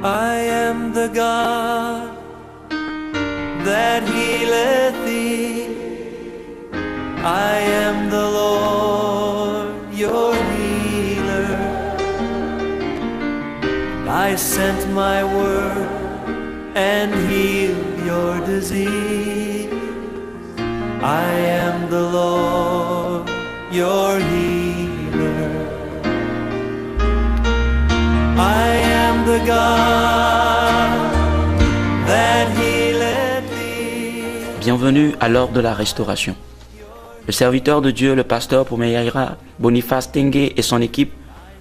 I am the God that healeth thee. I am the Lord, your healer. I sent my word and healed your disease. I am the Lord, your healer. I am the God that healeth thee. Bienvenue à l'heure de la restauration. Le serviteur de Dieu, le pasteur Poumeyaïra Boniface Tengue et son équipe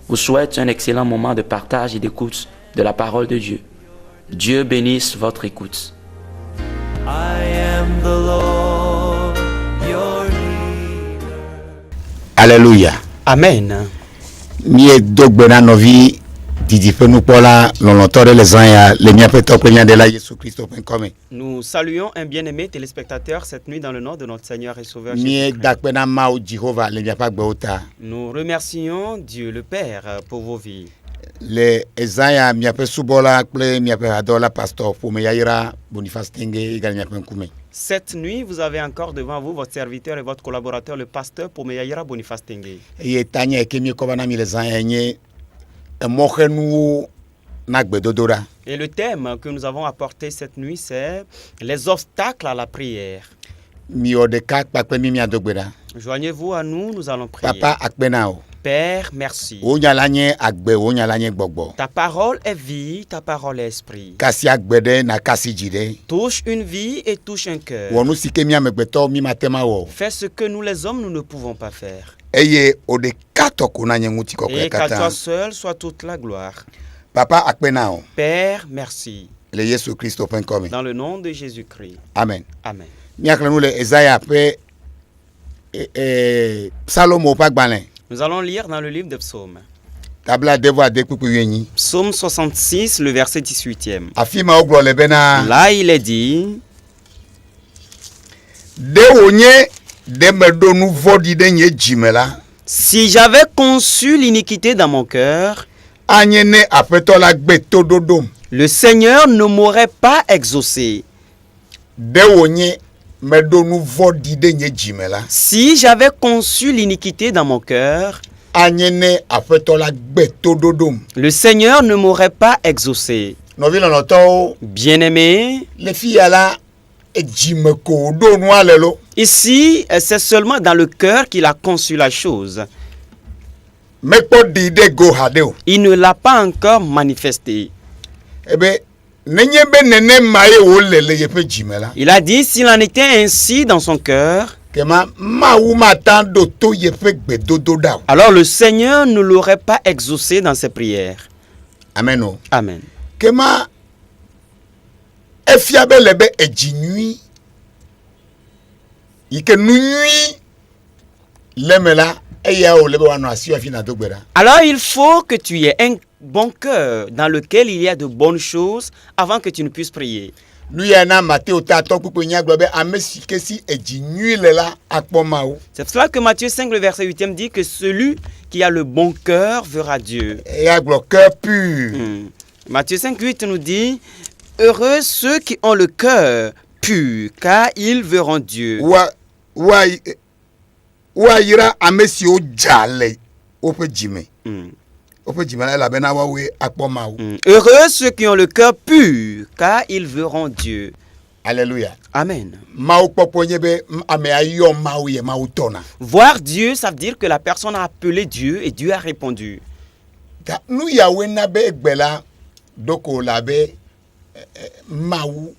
vous souhaitent un excellent moment de partage et d'écoute de la parole de Dieu. Dieu bénisse votre écoute. I am the Lord, your healer. Alléluia. Amen. Mie dogbena novi didi pe nous pola lolontore les anya le mia pe top de la Jésus Christ comme. Nous saluons un bien-aimé téléspectateur cette nuit dans le nom de notre Seigneur et Sauveur Mie Jésus-Christ. dakpena mau Jehovah le mia pa gbeota. Nous remercions Dieu le Père pour vos vies. Le ezaya mia pe subola ple mia pe adola pasteur Poumeyaïra Boniface Tengue égal mia pe kume. Cette nuit, vous avez encore devant vous votre serviteur et votre collaborateur, le pasteur Poumeyaïra Boniface Tengue. E tanya ke mi ko bana mi les anya nye emohenu na gbedodora. Et le thème que nous avons apporté cette nuit, c'est les obstacles à la prière. Mi odeka pakpe mi mia dogbeda. Joignez-vous à nous, nous allons prier. Papa akpena o. Père, merci. O nyalanye agbe o nyalanye gbogbo. Ta parole est vie, ta parole est esprit. Kasi agbede na kasi jide. Touche une vie et touche un cœur. Wonu sike mi amegbeto mi matema wo. Fais ce que nous les hommes, nous ne pouvons pas faire. Eye ode katoko na nyenguti ko Et qu'à toi kata. seul soit toute la gloire. Papa akpena o. Père, merci. Le Yesu Christo pen come. Dans le nom de Jésus-Christ. Amen. Amen. Mi akle nou le Isaiah pe Salomo pa gbalen. Nous allons lire dans le livre de Psaumes. Tabla devo de kuku yenyi. Psaume 66, le verset 18e. Afima oglo le bena. Là, il est dit, De onye de medo nou vodi de nye jimela. si j'avais conçu l'iniquité dans mon cœur, Anyene apeto la gbeto dodom. le Seigneur ne m'aurait pas exaucé. De onye medo nou vodi de nye jimela. Si j'avais conçu l'iniquité dans mon cœur, Anyene apeto la gbeto dodom. le Seigneur ne m'aurait pas exaucé. Novi lonoto Bien-aimé, les filles là et jimeko do no alelo. ici, c'est seulement dans le cœur qu'il a conçu la chose. Mekpo di de go hadeo. Il ne l'a pas encore manifesté. Ebe nenye be nene maye o lele ye pe jimela. Il a dit, s'il en était ainsi dans son cœur, Kema ma ou matan do to ye pe gbedodo da. alors le Seigneur ne l'aurait pas exaucé dans ses prières. Amen o. Amen. Kema efiabe lebe ejinui. Ike nui lemela eya o lebe wano asio afina dogbera. Alors il faut que tu aies un bon cœur dans lequel il y a de bonnes choses avant que tu ne puisses prier. Lui na Matthieu ta to pupu nya globe amesike si ejinui lela akpoma o. C'est pour cela que Matthieu 5, le verset 8e dit que celui qui a le bon cœur verra Dieu. Eya glo cœur pur. Matthieu 5, 8 nous dit, heureux ceux qui ont le cœur pur, car ils verront Dieu. Wa ira amesi o jale o pe jime. O pe jime la bena wa we akpoma o. Heureux ceux qui ont le cœur pur, car ils verront Dieu. Alléluia. Amen. Mau popo nyebe ame ayo mau ye mau tona. Voir Dieu, ça veut dire que la personne a appelé Dieu et Dieu a répondu. Ta nu ya we na be egbela doko la be mau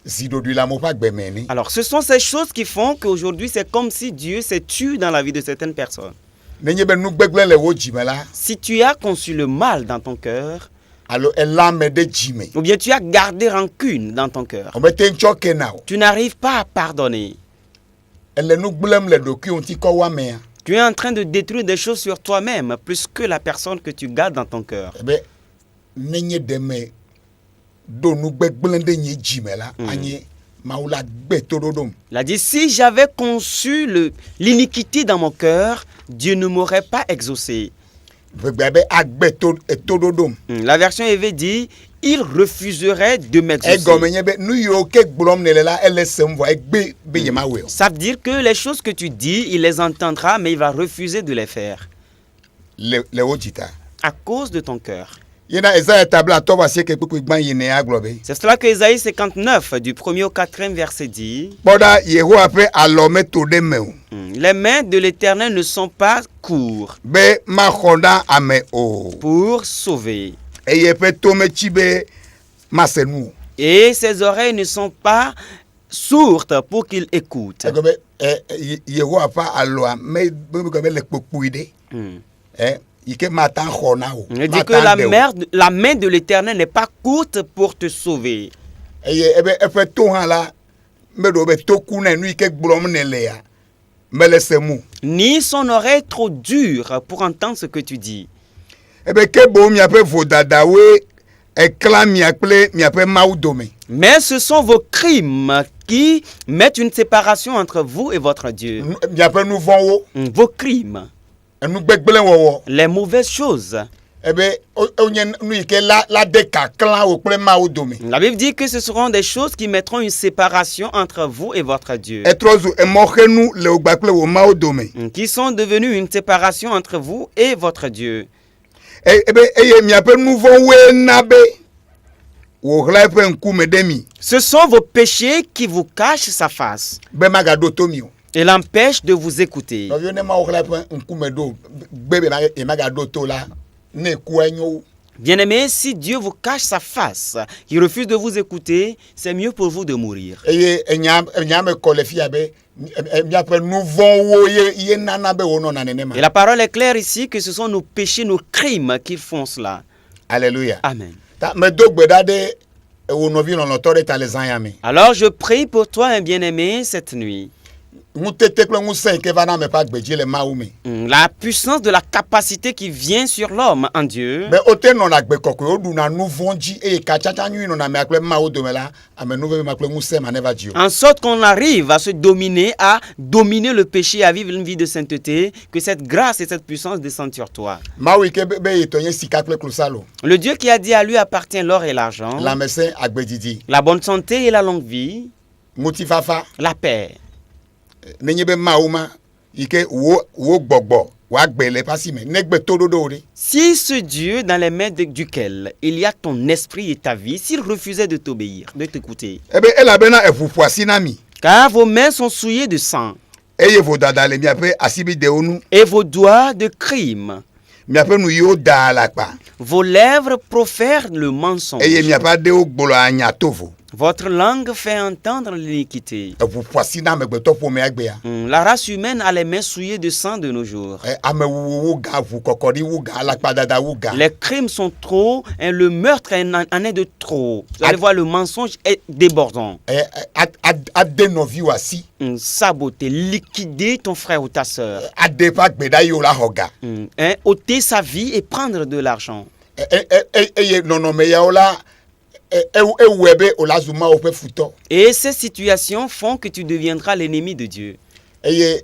zido du la mo pa gbemeni. Alors, ce sont ces choses qui font qu'aujourd'hui, c'est comme si Dieu s'est tué dans la vie de certaines personnes. Nenye be nu gbegle le wo jime la. Si tu as conçu le mal dans ton cœur, Alo elame de jime. ou bien tu as gardé rancune dans ton cœur, On mette nchoke na o. tu n'arrives pas à pardonner. Ele nu gblem le doki on ti ko wa me. Tu es en train de détruire des choses sur toi-même plus que la personne que tu gardes dans ton cœur. Ebe nenye deme do nu gbegble ɖe nye dzime la anye Mawu la gbe toɖoɖom. Il a dit, si j'avais conçu l'iniquité dans mon cœur, Dieu ne m'aurait pas exaucé. Vegbe be agbe toɖoɖom. La version EV dit, il refuserait de m'exaucer. Egɔme nye be nu yiwo ke gblɔm nele la ele sem vɔ egbe be yemawoe o. Ça veut dire que les choses que tu dis, il les entendra, mais il va refuser de les faire. Le wo dzita. À cause de ton cœur. Yena Esaïe tabla to va sieke kpekpe gba yine agblɔ be. C'est cela que Ésaïe 59, du 1er au 4e verset dit. Kpɔɖa Yehowa ƒe alɔ meto ɖe me o. Les mains de l'Éternel ne sont pas courtes Be maxɔ na ame o. pour sauver. Eye ƒe to metsi be mase nu o. Et ses oreilles ne sont pas sourdes pour qu'il écoute. Egɔme Yehowa ƒe alɔa me be le kpokpoe ɖe. Yike mata xɔ na o. Il dit que la main de l'Éternel n'est pas courte pour te sauver. Eye ebe eƒe to hã la meɖo be to ku ne nu yike gblɔm ne lea mele se mu. Ni son oreille trop dure pour entendre ce que tu dis. Ebe ke bo miaƒe vodadawoe ekla mia kple miaƒe Mawu dome. Mais ce sont vos crimes qui mettent une séparation entre vous et votre Dieu. Miaƒe nu vɔ̃wo. Vos crimes. Enu gbegble wɔwɔ. Les mauvaises choses. Ebe onye nu yike la de kakla wo kple Mawu dome. La Bible dit que ce seront des choses qui mettront une séparation entre vous et votre Dieu. Etrɔ zu emɔxenu le wo gba kple wo Mawu dome. Qui sont devenus une séparation entre vous et votre Dieu. Ebe eye miaƒe nu vɔ̃woe na be woɣla eƒe ŋkume ɖe mi. Ce sont vos péchés qui vous cachent sa face. Be magaɖo to mi o. Et l'empêche de vous écouter. Nɔviwo ne Mawu ɣla eƒe ŋkume ɖo gbe be magaɖo to la ne kua nyo. Bien-aimés, si Dieu vous cache sa face, il refuse de vous écouter, c'est mieux pour vous de mourir. Eye enya me kɔ le fia be miaƒe nu vɔ̃wo ye nana be wonɔna nenema. Et la parole est claire ici que ce sont nos péchés, nos crimes qui font cela. Alléluia. Amen. Ta me do gbe ɖa ɖe wo nɔvi lɔlɔ̃tɔ ɖe ta le zãya me. Alors je prie pour toi, un bien-aimé, cette nuit. Ŋutete kple ŋusẽ yike va na ame ƒe agbedzi le Mawu me. La puissance de la capacité qui vient sur l'homme en Dieu. Be wote nɔna gbe kɔkɔe woɖuna nu vɔ̃ dzi eye katsatsa nyui nɔna mea kple Mawu dome la ame nu veve ma kple ŋusẽ ma ne va dzi o. En sorte qu'on arrive à se dominer, à dominer le péché, à vivre une vie de sainteté, que cette grâce et cette puissance descendent sur toi. Mawu yike be yetɔ nye sika kple klosalo. Le Dieu qui a dit à lui appartient l'or et l'argent, Lãmesẽ agbedidi. la bonne santé et la longue vie, Ŋutifafa. la paix. Nenye be Mawu ma yike wo gbɔgbɔ woagbe le eƒe asi me negbe toɖoɖo ɖe. Si ce Dieu dans les mains duquel il y a ton esprit et ta vie, s'il refusait de t'obéir, de t'écouter, Ebe elabena eʋu ƒo asi na mi. car vos mains sont souillées de sang Eye vodada le miaƒe asibidewo nu. et vos doigts de crime, Miaƒe nu yiwo daa alakpa. vos lèvres profèrent le mensonge, Eye miaƒe aɖewo gblɔa nya tovo. votre langue fait entendre l'iniquité. Eʋu ƒo asi na amegbetɔ ƒomea gbea. La race humaine a les mains souillées de sang de nos jours. Amewuwo ga, ʋu kɔkɔɖi wu ga, alakpadada wu ga. Les crimes sont trop, et le meurtre en est de trop. Vous allez voir, le mensonge est débordant. Ade nɔviwo asi. Saboter, liquider ton frère ou ta sœur. Ade ƒe agbeda yiwo la xɔ ga. Ôter sa vie et prendre de l'argent. Eye nɔnɔme yawo la ewue be wola zu Mawu ƒe futɔ. Et ces situations font que tu deviendras l'ennemi de Dieu. Eye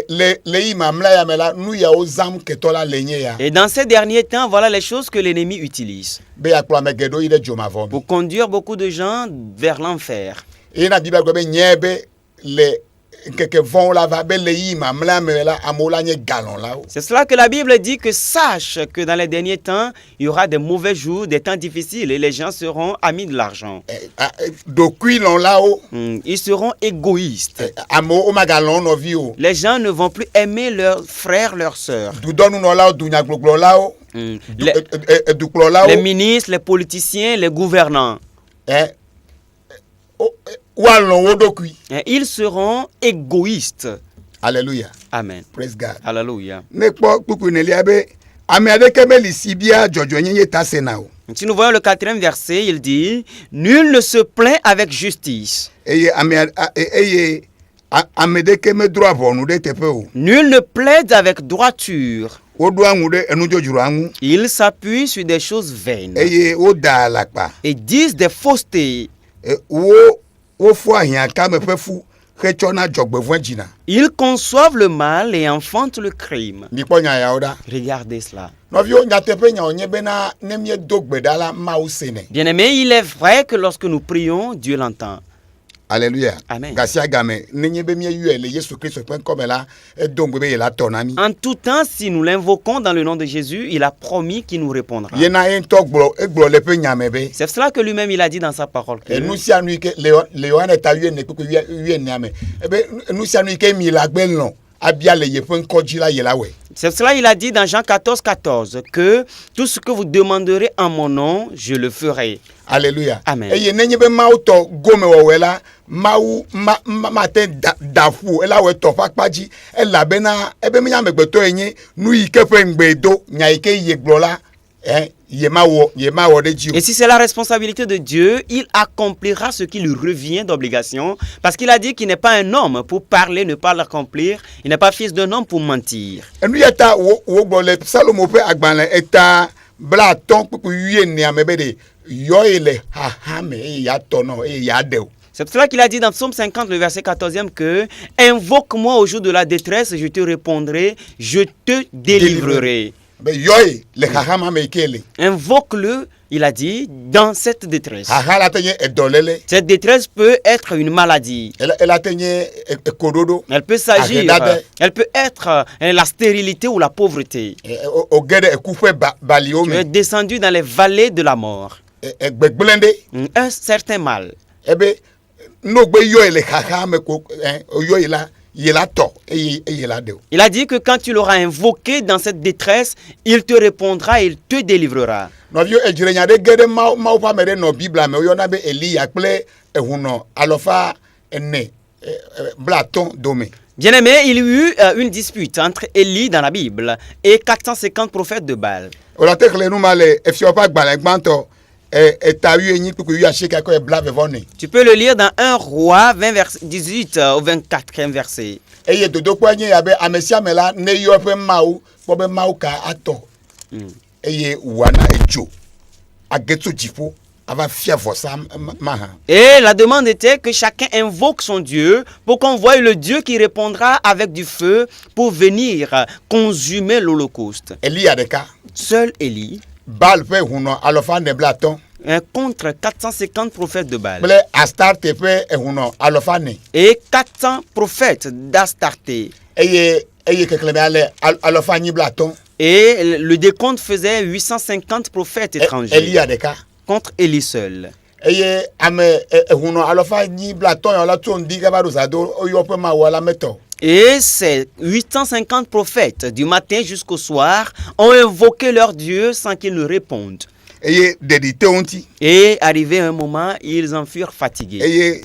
le yi mamla ya me la nu yawo zam ketɔ la le nye ya. Et dans ces derniers temps, voilà les choses que l'ennemi utilise Be yakplɔ ame geɖewo yi ɖe dzomavɔ me. pour conduire beaucoup de gens vers l'enfer. Eye na Biblia gblɔ be nye be le nkeke vɔ̃wo la va be le yi mamla me la amewo la nye galɔn la wo. C'est cela que la Bible dit, que sache que dans les derniers temps, il y aura des mauvais jours, des temps difficiles et les gens seront amis de l'argent. Dokui lɔn la wo. Ils seront égoïstes. Amewo magalɔn nɔviwo. Les gens ne vont plus aimer leurs frères, leurs sœurs. Dudɔnunɔlawo, dunyagbogblɔlawo, Les dukplɔlawo. ministres, les politiciens, les gouvernants. Woalɔn wo ɖokui. Ils seront égoïstes. Alléluia. Amen. Praise God. Alléluia. Ne kpɔ kpukpu nelia be ame aɖeke meli si bia dzɔdzɔnyenye ta sena o. Si nous voyons le 4e verset, il dit, nul ne se plaint avec justice. Eye ame ɖeke medrɔ̃a ʋɔnu ɖe teƒe o. Nul ne plaide avec droiture. woɖo aŋu ɖe enu dzodzro aŋu Ils s'appuient sur des choses vaines eye woda alakpa et disent des faussetés. wofua hiãkame ƒe fu hetsɔna dzɔgbevɔ̃e dzina. Ils conçoivent le mal et enfantent le crime. Mikpɔ nya yawo ɖa. Regardez cela. Nɔviwo nyateƒe nyawo nye bena ne miedo gbe ɖa la Mawu sene. Bien-aimés, il est vrai que lorsque nous prions, Dieu l'entend. Alléluia. Amen. Gasia game nenye be mieyɔe le Yesu Kristo ƒe ŋkɔme la edo ŋgbe be yela tɔ na mi. En tout temps, si nous l'invoquons dans le nom de Jésus, il a promis qu'il nous répondra. Yena ye ŋutɔ egblɔ le ƒe nya me be. C'est cela que lui-même il a dit dans sa parole. Nu sia nu yi ke le Yohane ta 14:14 me ebe nu sia nu yi ke mi la gbe lɔ abia le yeƒe ŋkɔ dzi la yela wɔe. C'est cela il a dit dans Jean 14:14 que tout ce que vous demanderez en mon nom, je le ferai. Alléluia. Amen. Eye nenye be Mawu tɔ gomewɔwɔe la Mawu mate da ƒu ela wɔ tɔ ƒe akpa dzi elabena ebe mi amegbetɔ enye nu yi ke ƒe ŋgbe do nya yi ke ye gblɔ la yemawɔ ɖe dzi o. Et si c'est la responsabilité de Dieu, il accomplira ce qui lui revient d'obligation. Parce qu'il a dit qu'il n'est pas un homme pour parler, ne pas l'accomplir. Il n'est pas fils d'un homme pour mentir. Enu ya ta wo gblɔ le Salomo ƒe agbalẽ eta bla atɔ̃ kpukpu 14 me be de yɔe le haha me eye ya tɔ nɔ eye ya ɖe o. C'est pour cela qu'il a dit dans Psaume 50, le verset 14e, que « Invoque-moi au jour de la détresse, je te répondrai, je te délivrerai. » Invoque-le, il a dit, dans cette détresse. Cette détresse peut être une maladie. Elle peut s'agir, elle peut être la stérilité ou la pauvreté. Tu es descendu dans les vallées de la mort. Un certain mal. Il a dit que quand tu l'auras invoqué dans cette détresse, il te répondra et il te délivrera. Bien-aimé, il y eut une dispute entre Élie dans la Bible et 450 prophètes de Baal. Tu peux le lire dans 1 Roi 20 verset 18 au 24e verset. Et la demande était que chacun invoque son Dieu pour qu'on voie le Dieu qui répondra avec du feu pour venir consumer l'holocauste. Seul Élie, contre 450 prophètes de Baal et 400 prophètes d'Astarté. Et le décompte faisait 850 prophètes étrangers contre Élie seul. Et ces 850 prophètes du matin jusqu'au soir ont invoqué leur Dieu sans qu'ils ne répondent. Et arrivé un moment, ils en furent fatigués.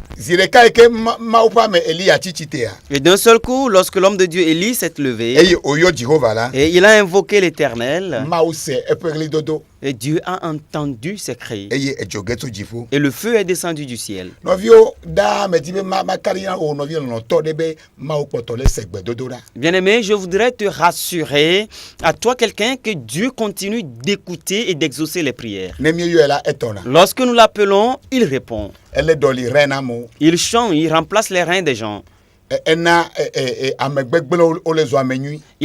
Et d'un seul coup, lorsque l'homme de Dieu Élie s'est levé, et il a invoqué l'Éternel, et Dieu a entendu ses cris. Et le feu est descendu du ciel. Bien-aimé, je voudrais te rassurer, à toi quelqu'un, que Dieu continue d'écouter et d'exaucer les prières. Lorsque nous l'appelons, il répond. Il chante, il remplace les reins des gens. Il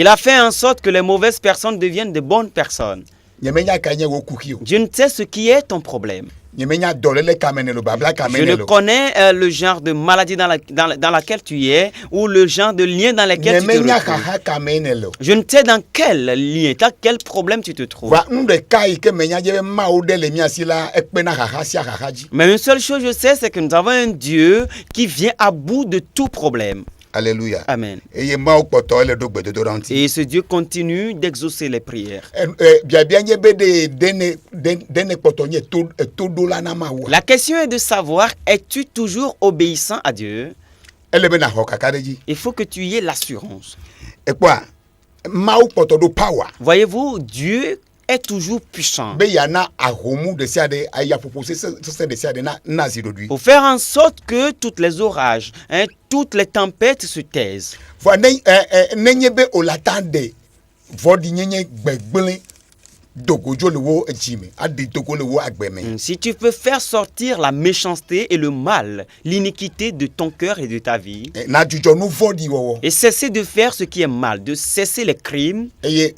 a fait en sorte que les mauvaises personnes deviennent de bonnes personnes. Je ne sais ce qui est ton problème. Je ne connais le genre de maladie dans laquelle tu es ou le genre de lien dans lequel tu te retrouves. Je ne sais dans quel lien, dans quel problème tu te trouves. Mais une seule chose je sais, c'est que nous avons un Dieu qui vient à bout de tout problème. Alléluia. Amen. Et ce Dieu continue d'exaucer les prières. La question est de savoir, es-tu toujours obéissant à Dieu? Il faut que tu y aies l'assurance. Voyez-vous, Dieu est toujours puissant pour faire en sorte que toutes les orages, toutes les tempêtes se taisent. Si tu peux faire sortir la méchanceté et le mal, l'iniquité de ton cœur et de ta vie, et cesser de faire ce qui est mal, de cesser les crimes, et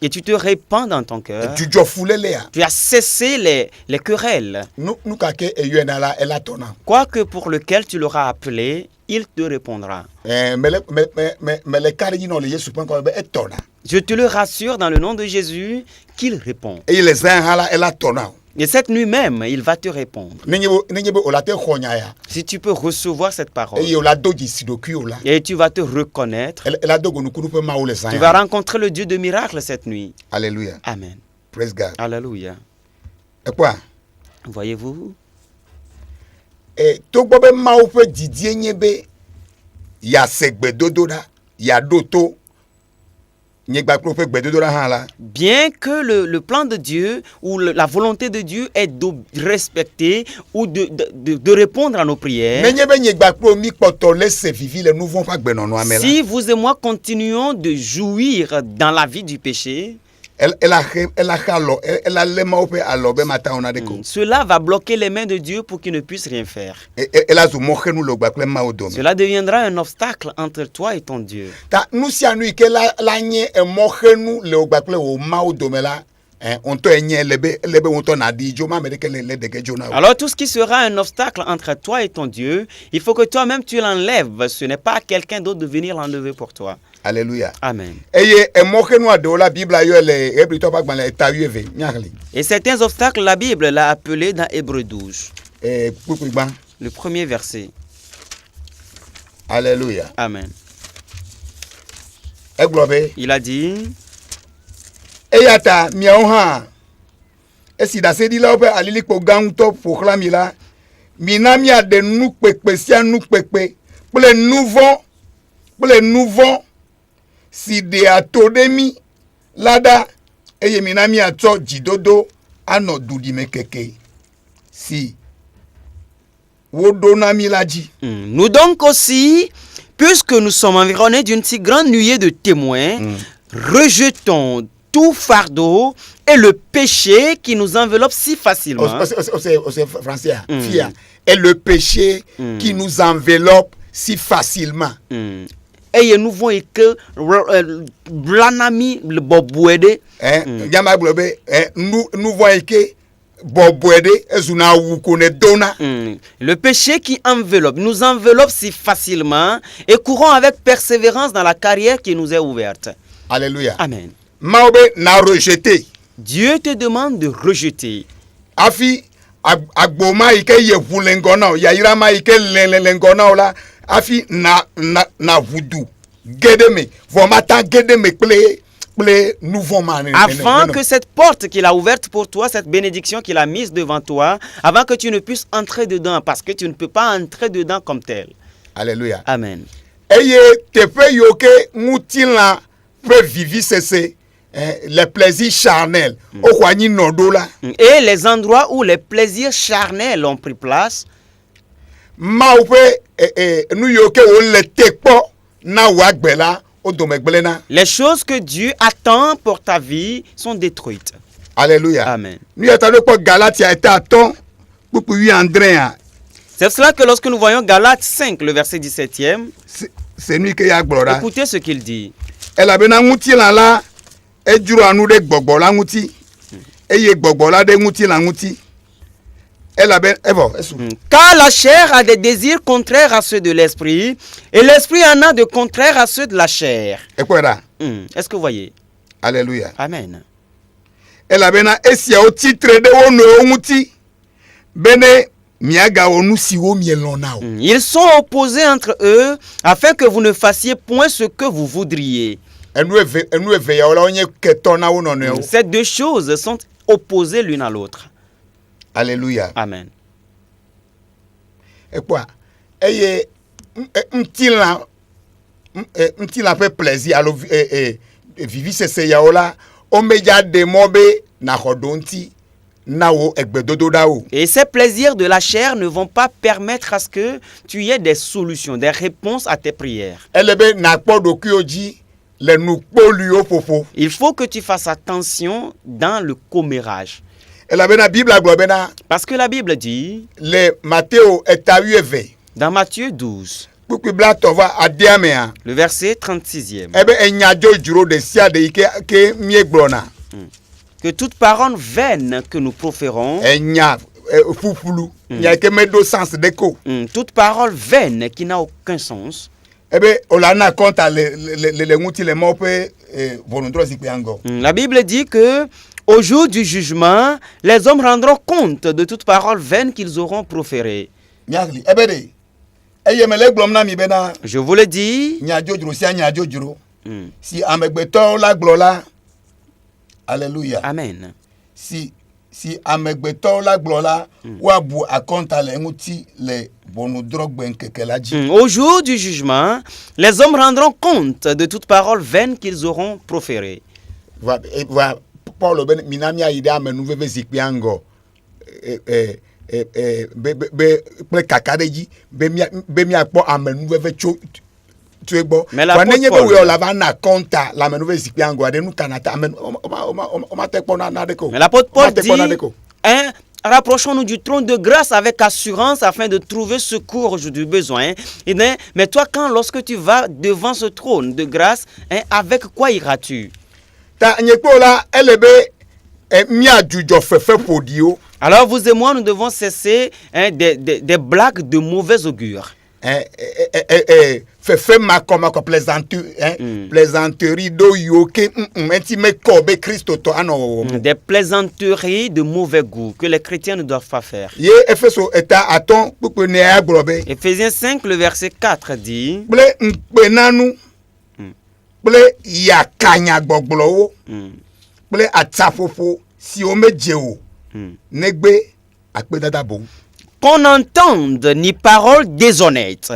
tu te répands dans ton cœur, tu as cessé les querelles, quoi que pour lequel tu l'auras appelé, il te répondra. Je te le rassure dans le nom de Jésus qu'il répond. Et cette nuit même, il va te répondre. Si tu peux recevoir cette parole et tu vas te reconnaître, tu vas rencontrer le Dieu de miracles cette nuit. Alléluia. Amen. Praise God. Alléluia. Voyez-vous? Bien que le plan de Dieu ou la volonté de Dieu est de respecter ou de répondre à nos prières, si vous et moi continuons de jouir dans la vie du péché, cela va bloquer les mains de Dieu pour qu'il ne puisse rien faire. Cela deviendra un obstacle entre toi et ton Dieu. Alors tout ce qui sera un obstacle entre toi et ton Dieu, il faut que toi-même tu l'enlèves. Ce n'est pas à quelqu'un d'autre de venir l'enlever pour toi. Alléluia. Amen. Et certains obstacles, la Bible l'a appelé dans Hébreux 12. Le premier verset. Alléluia. Amen. Il a dit, si de atodemi lada eye minami ato jidodo ano dudime keke si wodonami laji. Nous donc aussi, puisque nous sommes environnés d'une si grande nuée de témoins, rejetons tout fardeau et le péché qui nous enveloppe si facilement. C'est français. Et le péché qui nous enveloppe si facilement. Et nous voyons que blanami le bobouede. Nous voyons que le péché qui nous enveloppe si facilement et courons avec persévérance dans la carrière qui nous est ouverte. Alléluia. Amen. Dieu te demande de rejeter. Afi agboma ike yevulengona yairama ike lengona ola afi na voodoo gedeme vomata gedeme ple nouveau man. Afin que cette porte qu'il a ouverte pour toi, cette bénédiction qu'il a mise devant toi, avant que tu ne puisses entrer dedans, parce que tu ne peux pas entrer dedans comme tel. Alléluia. Amen. Eye tepe yoke mutila peut vivre cesser les plaisirs charnels. Et les endroits où les plaisirs charnels ont pris place, les choses que Dieu attend pour ta vie sont détruites. Alléluia. Amen. C'est cela que lorsque nous voyons Galates 5, le verset 17e, écoutez ce qu'il dit. Car la chair a des désirs contraires à ceux de l'esprit, et l'esprit en a de contraires à ceux de la chair. Est-ce que vous voyez? Alléluia. Amen. Ils sont opposés entre eux afin que vous ne fassiez point ce que vous voudriez. Ces deux choses sont opposées l'une à l'autre. Alléluia. Amen. Et quoi? Et fait plaisir alors vivre ces yaola oméga de mobe na hodonti nao egbedodo. Et ces plaisirs de la chair ne vont pas permettre à ce que tu aies des solutions, des réponses à tes prières. Elebe na kpodokioji Il faut que tu fasses attention dans le commérage. Parce que la Bible dit, dans Matthieu 12, le verset 36e, que toute parole vaine que nous proférons, toute parole vaine qui n'a aucun sens, la Bible dit que au jour du jugement, les hommes rendront compte de toute parole vaine qu'ils auront proférée. Je vous le dis. Alléluia. Amen. Si amegbeto la glola wabu akonta le nguti le bonu drogben kekelaji. Au jour du jugement, les hommes rendront compte de toute parole vaine qu'ils auront proférée. Paul ben minamia ide amenu veve zikpiango be kakadeji be mi akpo amenu veve cho. Mais l'apôtre Paul dit, rapprochons-nous du trône de grâce avec assurance afin de trouver secours au jour du besoin. Mais toi, lorsque tu vas devant ce trône de grâce, avec quoi iras-tu? Alors vous et moi, nous devons cesser des blagues de mauvais augure. Plaisanterie des plaisanteries de mauvais goût que les chrétiens ne doivent pas faire. Ephésiens 5, le verset 4 dit, qu'on n'entende ni parole déshonnête,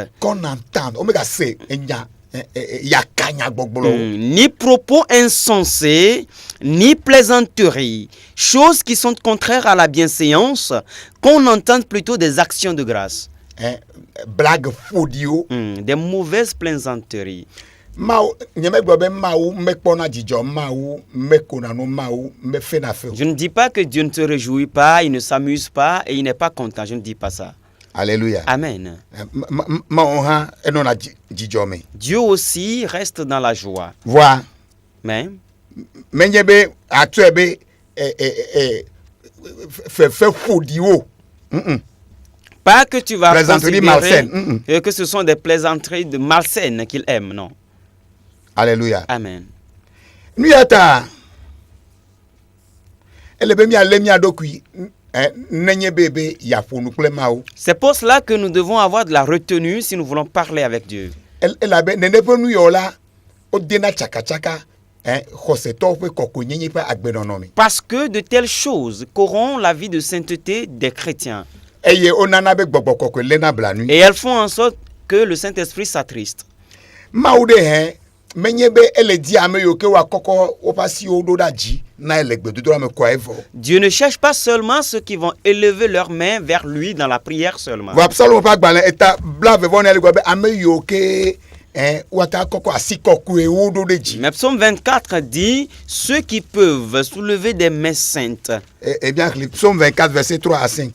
ni propos insensés, ni plaisanteries, choses qui sont contraires à la bienséance, qu'on entende plutôt des actions de grâce. Des mauvaises plaisanteries. Je ne dis pas que Dieu ne se réjouit pas, il ne s'amuse pas et il n'est pas content. Je ne dis pas ça. Alléluia. Amen. Dieu aussi reste dans la joie. Voilà. Mais pas que tu vas considérer que ce sont des plaisanteries de malsaines qu'il aime, non. Alléluia. Amen. C'est pour cela que nous devons avoir de la retenue si nous voulons parler avec Dieu. Parce que de telles choses corrompent la vie de sainteté des chrétiens. Et elles font en sorte que le Saint-Esprit s'attriste. Dieu ne cherche pas seulement ceux qui vont élever leurs mains vers lui dans la prière seulement. Mais Psaume 24 dit ceux qui peuvent soulever des mains saintes. Eh bien, Psaume 24, verset 3 à 5.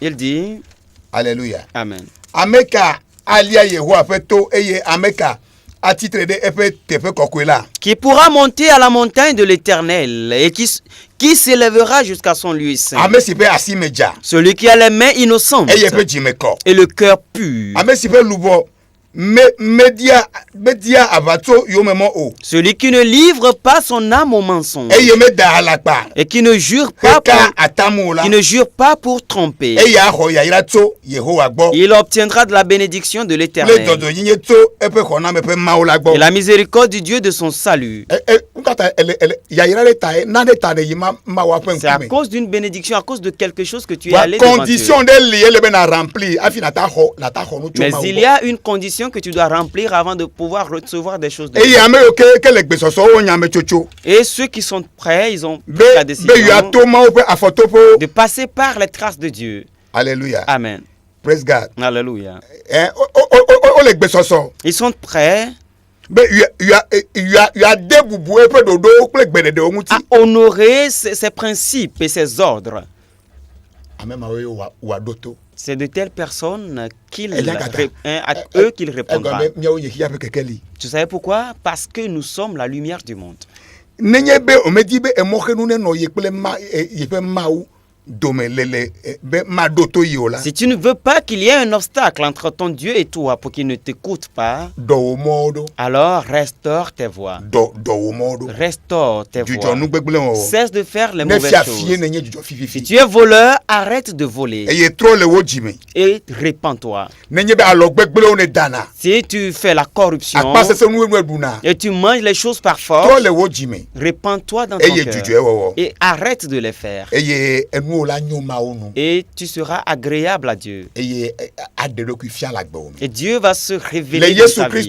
Il dit, Alléluia. Amen. Ameka alia Yehowa feto eye ameka à titre de qui pourra monter à la montagne de l'Éternel et qui s'élèvera jusqu'à son lieu saint. Celui qui a les mains innocentes et le cœur pur. Celui qui ne livre pas son âme au mensonge et qui ne jure pas pour tromper. Il obtiendra de la bénédiction de l'Éternel et la miséricorde du Dieu de son salut. C'est à cause d'une bénédiction, à cause de quelque chose que tu es allé devant Dieu. Mais il y a une condition que tu dois remplir avant de pouvoir recevoir des choses de Dieu. Et ceux qui sont prêts, ils ont pris la décision de passer par les traces de Dieu. Alléluia. Amen. Praise God. Alléluia. Ils sont prêts à honorer ses principes et ses ordres. C'est de telles personnes à eux qu'il répondra. Tu sais pourquoi? Parce que nous sommes la lumière du monde. Si tu ne veux pas qu'il y ait un obstacle entre ton Dieu et toi pour qu'il ne t'écoute pas, alors restaure tes voies. Restaure tes voies. Cesse de faire les mauvaises choses. Si tu es voleur, arrête de voler. Et répands-toi. Si tu fais la corruption et tu manges les choses par force, répands-toi dans ton cœur et arrête de les faire. Et tu seras agréable à Dieu. Et Dieu va se révéler dans ta vie.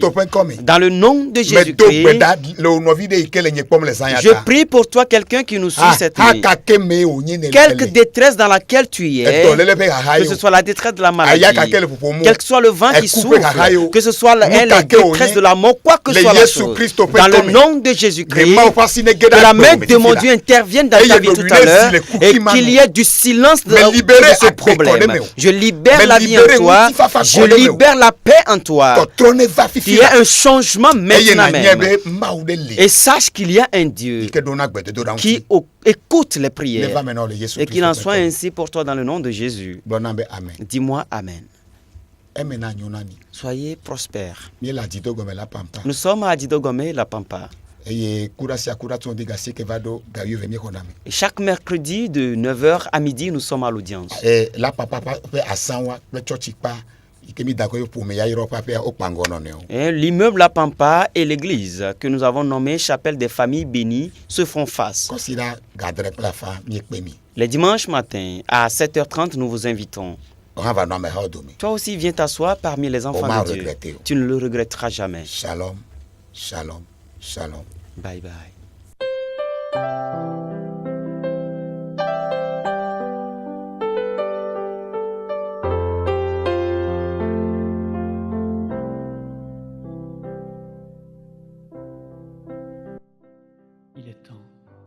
Dans le nom de Jésus-Christ, je prie pour toi, quelqu'un qui nous suit cette nuit. Quelque détresse dans laquelle tu es, que ce soit la détresse de la maladie, quel que soit le vent qui souffle, que ce soit la détresse de la mort, quoi que soit la chose, dans le nom de Jésus-Christ, que la main de mon Dieu intervienne dans ta vie tout à l'heure et qu'il y ait du silence de ce problème. Je libère la vie en toi. Je libère la paix en toi. Il y a un changement maintenant même. Et sache qu'il y a un Dieu qui écoute les prières. Et qu'il en soit ainsi pour toi dans le nom de Jésus. Dis-moi Amen. Soyez prospères. Nous sommes à Didogome, la Pampa. Et chaque mercredi de 9h à midi, nous sommes à l'audience. Et l'immeuble La Pampa et l'église que nous avons nommée Chapelle des Familles Bénies se font face. Les dimanches matins à 7h30, nous vous invitons. Toi aussi, viens t'asseoir parmi les enfants de Dieu. Tu ne le regretteras jamais. Shalom, shalom, shalom. Bye bye.